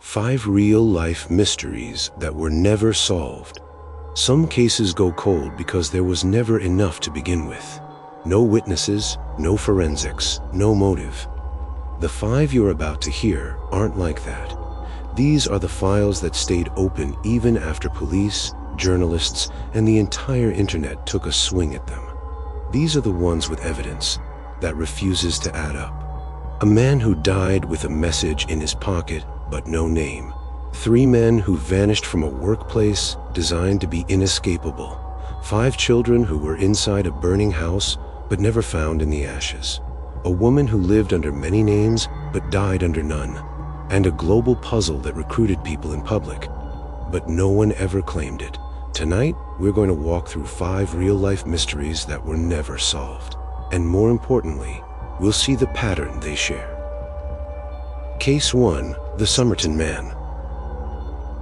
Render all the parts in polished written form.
5 real-life mysteries that were never solved. Some cases go cold because there was never enough to begin with. No witnesses, no forensics, no motive. The 5 you're about to hear aren't like that. These are the files that stayed open even after police, journalists, and the entire internet took a swing at them. These are the ones with evidence that refuses to add up. A man who died with a message in his pocket, but no name. 3 men who vanished from a workplace designed to be inescapable. 5 children who were inside a burning house, but never found in the ashes. A woman who lived under many names, but died under none. And a global puzzle that recruited people in public, but no one ever claimed it. Tonight, we're going to walk through 5 real-life mysteries that were never solved. And more importantly, we'll see the pattern they share. Case 1, the Somerton Man.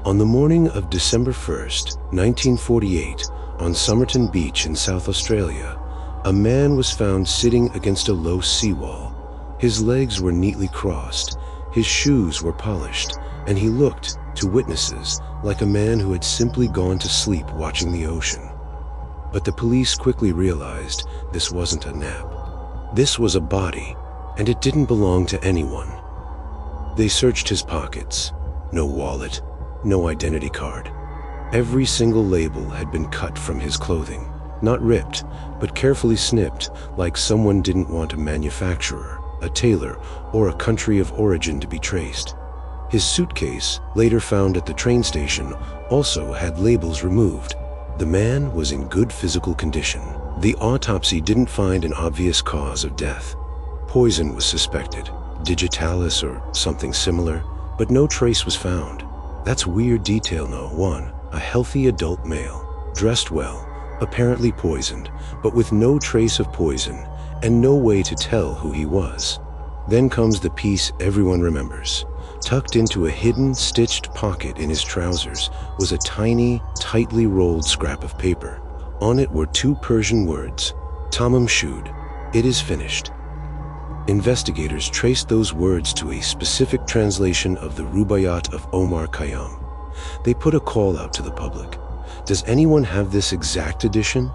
On the morning of December 1st, 1948, on Somerton Beach in South Australia, a man was found sitting against a low seawall. His legs were neatly crossed, his shoes were polished, and he looked, to witnesses, like a man who had simply gone to sleep watching the ocean. But the police quickly realized this wasn't a nap. This was a body, and it didn't belong to anyone. They searched his pockets. No wallet, no identity card. Every single label had been cut from his clothing. Not ripped, but carefully snipped, like someone didn't want a manufacturer, a tailor, or a country of origin to be traced. His suitcase, later found at the train station, also had labels removed. The man was in good physical condition. The autopsy didn't find an obvious cause of death. Poison was suspected, digitalis or something similar, but no trace was found. That's weird detail, no. 1. A healthy adult male, dressed well, apparently poisoned, but with no trace of poison and no way to tell who he was. Then comes the piece everyone remembers. Tucked into a hidden, stitched pocket in his trousers was a tiny, tightly rolled scrap of paper. On it were 2 Persian words, Tamám Shud, it is finished. Investigators traced those words to a specific translation of the Rubaiyat of Omar Khayyam. They put a call out to the public. Does anyone have this exact edition?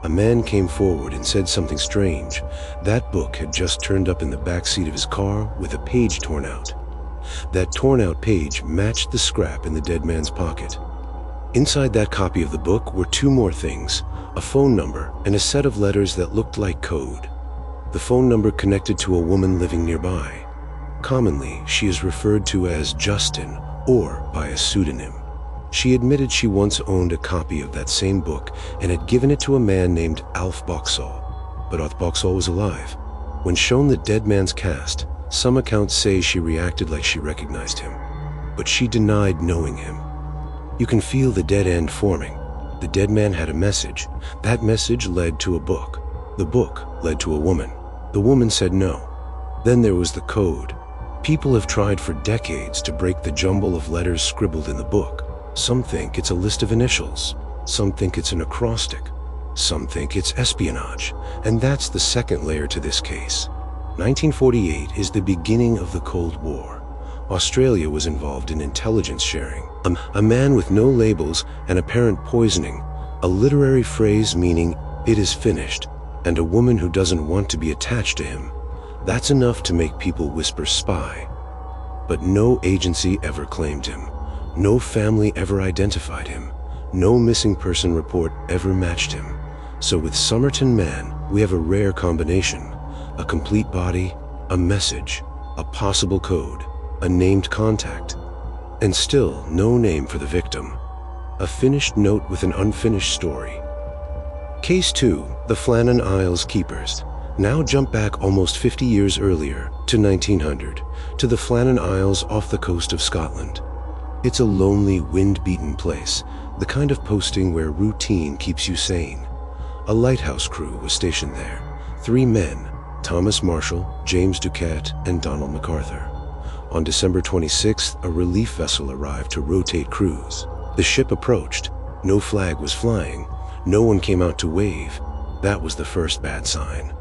A man came forward and said something strange. That book had just turned up in the back seat of his car with a page torn out. That torn out page matched the scrap in the dead man's pocket. Inside that copy of the book were 2 more things, a phone number and a set of letters that looked like code. The phone number connected to a woman living nearby. Commonly, she is referred to as Justin or by a pseudonym. She admitted she once owned a copy of that same book and had given it to a man named Alf Boxall. But Alf Boxall was alive. When shown the dead man's cast, some accounts say she reacted like she recognized him, but she denied knowing him. You can feel the dead end forming. The dead man had a message. That message led to a book. The book led to a woman. The woman said no. Then there was the code. People have tried for decades to break the jumble of letters scribbled in the book. Some think it's a list of initials. Some think it's an acrostic. Some think it's espionage. And that's the second layer to this case. 1948 is the beginning of the Cold War. Australia was involved in intelligence sharing. A man with no labels and apparent poisoning, a literary phrase meaning it is finished, and a woman who doesn't want to be attached to him. That's enough to make people whisper spy. But no agency ever claimed him. No family ever identified him. No missing person report ever matched him. So with Somerton Man, we have a rare combination. A complete body, a message, a possible code, a named contact, and still no name for the victim. A finished note with an unfinished story. Case 2, the Flannan Isles Keepers. Now jump back almost 50 years earlier, to 1900, to the Flannan Isles off the coast of Scotland. It's a lonely, wind-beaten place, the kind of posting where routine keeps you sane. A lighthouse crew was stationed there. 3 men, Thomas Marshall, James Duquette, and Donald MacArthur. On December 26th, a relief vessel arrived to rotate crews. The ship approached. No flag was flying. No one came out to wave. That was the first bad sign.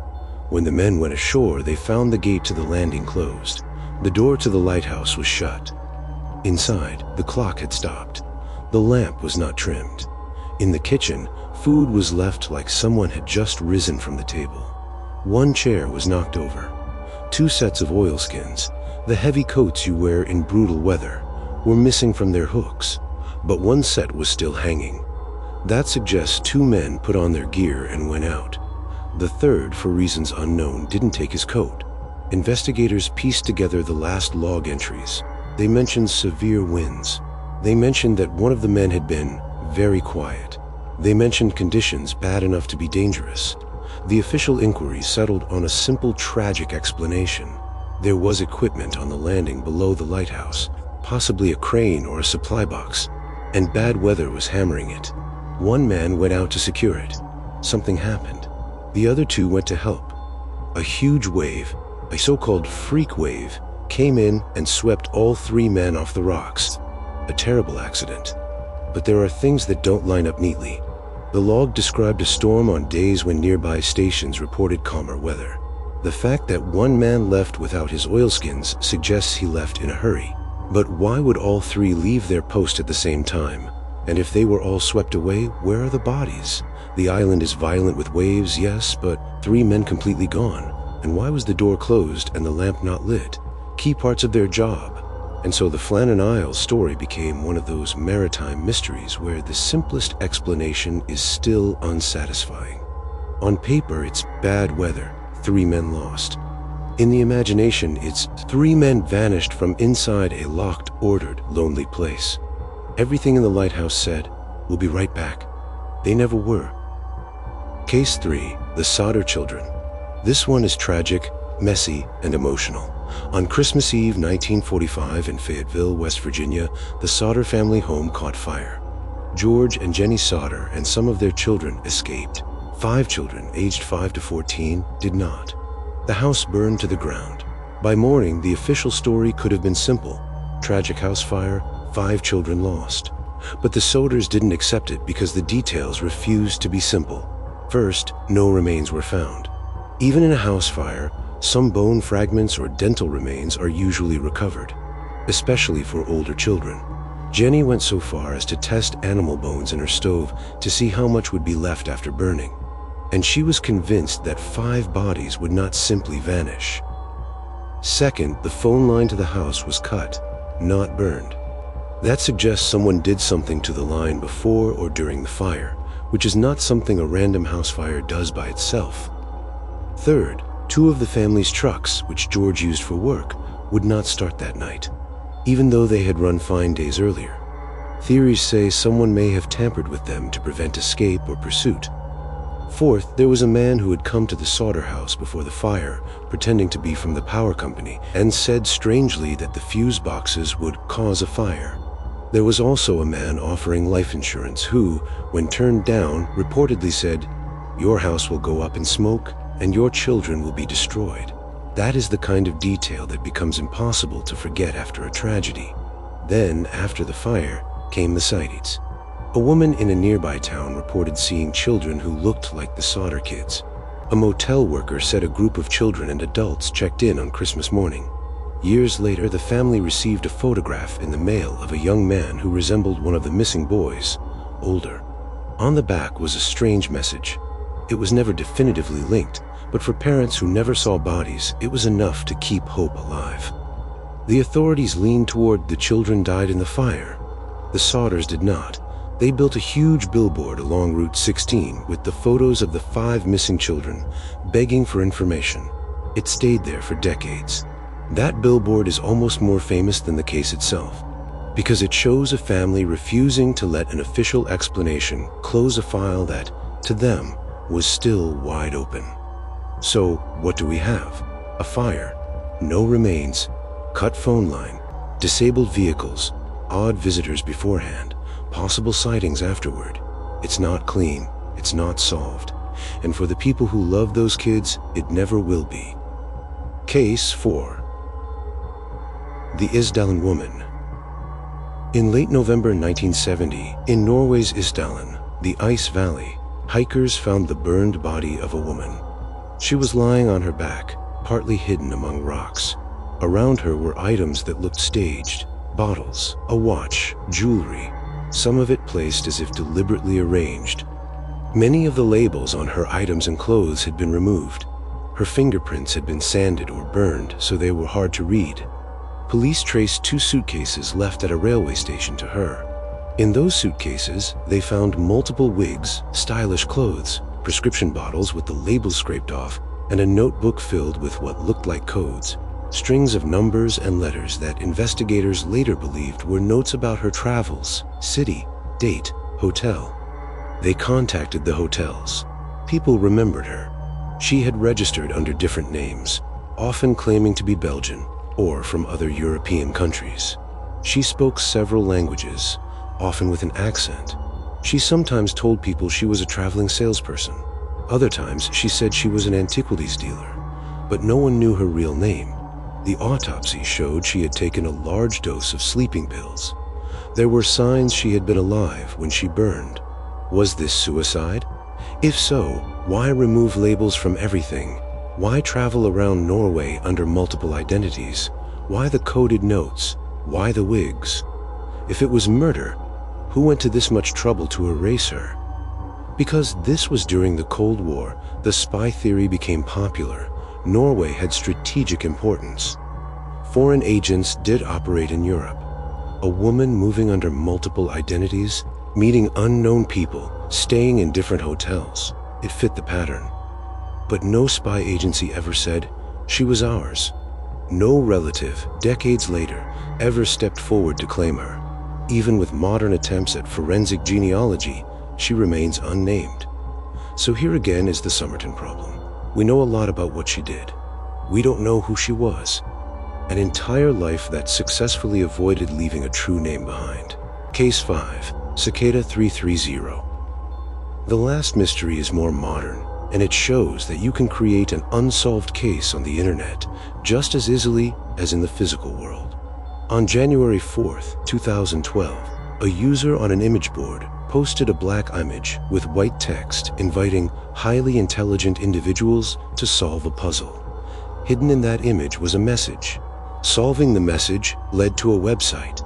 When the men went ashore, they found the gate to the landing closed. The door to the lighthouse was shut. Inside, the clock had stopped. The lamp was not trimmed. In the kitchen, food was left like someone had just risen from the table. One chair was knocked over. 2 sets of oilskins, the heavy coats you wear in brutal weather, were missing from their hooks, but one set was still hanging. That suggests 2 men put on their gear and went out. The third, for reasons unknown, didn't take his coat. Investigators pieced together the last log entries. They mentioned severe winds. They mentioned that one of the men had been very quiet. They mentioned conditions bad enough to be dangerous. The official inquiry settled on a simple, tragic explanation. There was equipment on the landing below the lighthouse, possibly a crane or a supply box, and bad weather was hammering it. One man went out to secure it. Something happened. The other 2 went to help. A huge wave, a so-called freak wave, came in and swept all 3 men off the rocks. A terrible accident. But there are things that don't line up neatly. The log described a storm on days when nearby stations reported calmer weather. The fact that one man left without his oilskins suggests he left in a hurry. But why would all 3 leave their post at the same time? And if they were all swept away, where are the bodies? The island is violent with waves, yes, but 3 men completely gone. And why was the door closed and the lamp not lit? Key parts of their job. And so the Flannan Isles story became one of those maritime mysteries where the simplest explanation is still unsatisfying. On paper, it's bad weather, 3 men lost. In the imagination, it's 3 men vanished from inside a locked, ordered, lonely place. Everything in the lighthouse said, "We'll be right back." They never were. Case 3, the Sodder Children. This one is tragic, messy, and emotional. On Christmas Eve 1945 in Fayetteville, West Virginia, the Sodder family home caught fire. George and Jenny Sodder and some of their children escaped. 5 children, aged 5 to 14, did not. The house burned to the ground. By morning, the official story could have been simple. Tragic house fire, 5 children lost. But the Sodders didn't accept it because the details refused to be simple. First, no remains were found. Even in a house fire, some bone fragments or dental remains are usually recovered, especially for older children. Jenny went so far as to test animal bones in her stove to see how much would be left after burning. And she was convinced that 5 bodies would not simply vanish. Second, the phone line to the house was cut, not burned. That suggests someone did something to the line before or during the fire, which is not something a random house fire does by itself. Third, 2 of the family's trucks, which George used for work, would not start that night, even though they had run fine days earlier. Theories say someone may have tampered with them to prevent escape or pursuit. Fourth, there was a man who had come to the Sodder house before the fire, pretending to be from the power company, and said strangely that the fuse boxes would cause a fire. There was also a man offering life insurance who, when turned down, reportedly said, "Your house will go up in smoke, and your children will be destroyed." That is the kind of detail that becomes impossible to forget after a tragedy. Then, after the fire, came the sightings. A woman in a nearby town reported seeing children who looked like the Sodder kids. A motel worker said a group of children and adults checked in on Christmas morning. Years later, the family received a photograph in the mail of a young man who resembled one of the missing boys, older. On the back was a strange message. It was never definitively linked, but for parents who never saw bodies, it was enough to keep hope alive. The authorities leaned toward the children died in the fire. The Sodders did not. They built a huge billboard along Route 16 with the photos of the 5 missing children, begging for information. It stayed there for decades. That billboard is almost more famous than the case itself, because it shows a family refusing to let an official explanation close a file that, to them, was still wide open. So, what do we have? A fire, no remains, cut phone line, disabled vehicles, odd visitors beforehand, possible sightings afterward. It's not clean, it's not solved. And for the people who love those kids, it never will be. Case 4. The Isdalen Woman. In late November 1970, in Norway's Isdalen, the Ice Valley, hikers found the burned body of a woman. She was lying on her back, partly hidden among rocks. Around her were items that looked staged. bottles, a watch, jewelry, some of it placed as if deliberately arranged. Many of the labels on her items and clothes had been removed. Her fingerprints had been sanded or burned so they were hard to read. Police traced 2 suitcases left at a railway station to her. In those suitcases, they found multiple wigs, stylish clothes, prescription bottles with the labels scraped off, and a notebook filled with what looked like codes, strings of numbers and letters that investigators later believed were notes about her travels, city, date, hotel. They contacted the hotels. People remembered her. She had registered under different names, often claiming to be Belgian or from other European countries. She spoke several languages, often with an accent. She sometimes told people she was a traveling salesperson. Other times she said she was an antiquities dealer, but no one knew her real name. The autopsy showed she had taken a large dose of sleeping pills. There were signs she had been alive when she burned. Was this suicide? If so, why remove labels from everything? Why travel around Norway under multiple identities? Why the coded notes? Why the wigs? If it was murder, who went to this much trouble to erase her? Because this was during the Cold War, the spy theory became popular. Norway had strategic importance. Foreign agents did operate in Europe. A woman moving under multiple identities, meeting unknown people, staying in different hotels. It fit the pattern. But no spy agency ever said, she was ours. No relative, decades later, ever stepped forward to claim her. Even with modern attempts at forensic genealogy, she remains unnamed. So here again is the Somerton problem. We know a lot about what she did. We don't know who she was. An entire life that successfully avoided leaving a true name behind. Case 5, Cicada 330. The last mystery is more modern, and it shows that you can create an unsolved case on the internet just as easily as in the physical world. On January 4th, 2012, a user on an image board posted a black image with white text inviting highly intelligent individuals to solve a puzzle. Hidden in that image was a message. Solving the message led to a website.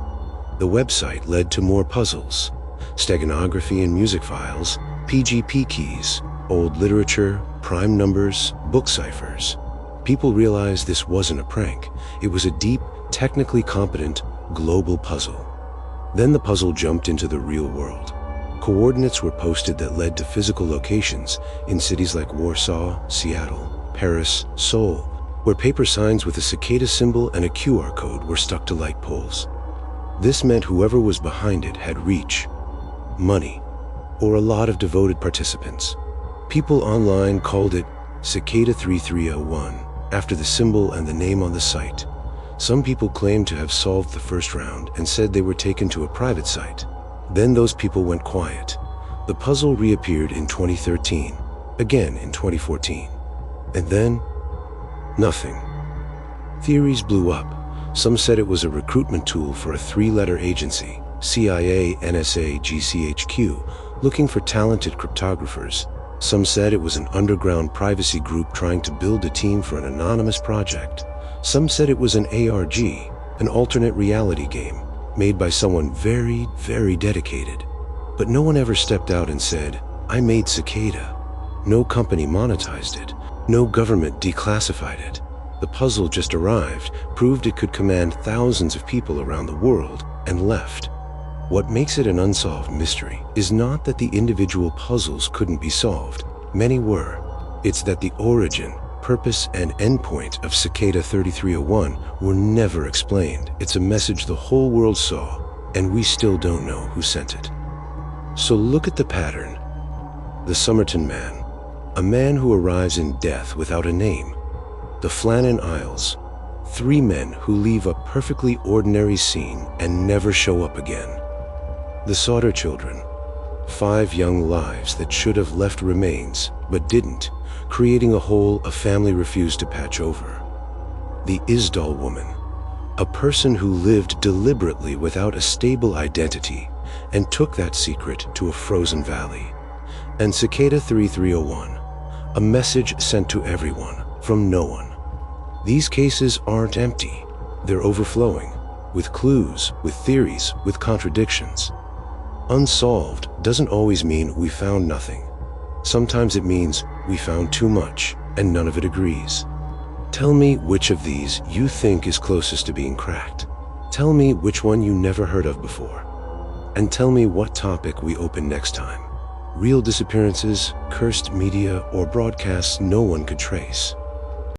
The website led to more puzzles, steganography and music files, PGP keys, old literature, prime numbers, book ciphers. People realized this wasn't a prank. It was a deep, technically competent, global puzzle. Then the puzzle jumped into the real world. Coordinates were posted that led to physical locations in cities like Warsaw, Seattle, Paris, Seoul, where paper signs with a cicada symbol and a QR code were stuck to light poles. This meant whoever was behind it had reach, money, or a lot of devoted participants. People online called it Cicada 3301 after the symbol and the name on the site. Some people claimed to have solved the first round and said they were taken to a private site. Then those people went quiet. The puzzle reappeared in 2013, again in 2014, and then nothing. Theories blew up. Some said it was a recruitment tool for a 3-letter agency, CIA, NSA, GCHQ, looking for talented cryptographers. Some said it was an underground privacy group trying to build a team for an anonymous project. Some said it was an ARG, an alternate reality game, made by someone very, very dedicated. But no one ever stepped out and said, I made Cicada. No company monetized it. No government declassified it. The puzzle just arrived, proved it could command thousands of people around the world, and left. What makes it an unsolved mystery is not that the individual puzzles couldn't be solved. Many were. It's that the origin, purpose, and endpoint of Cicada 3301 were never explained. It's a message the whole world saw, and we still don't know who sent it. So look at the pattern. The Somerton Man, a man who arrives in death without a name. The Flannan Isles, 3 men who leave a perfectly ordinary scene and never show up again. The Sodder Children, 5 young lives that should have left remains, but didn't, creating a hole a family refused to patch over. The Isdal woman, a person who lived deliberately without a stable identity and took that secret to a frozen valley. And Cicada 3301, a message sent to everyone from no one. These cases aren't empty, they're overflowing. with clues, with theories, with contradictions. Unsolved doesn't always mean we found nothing. Sometimes it means we found too much, and none of it agrees. Tell me which of these you think is closest to being cracked. Tell me which one you never heard of before. And tell me what topic we open next time. Real disappearances, cursed media, or broadcasts no one could trace.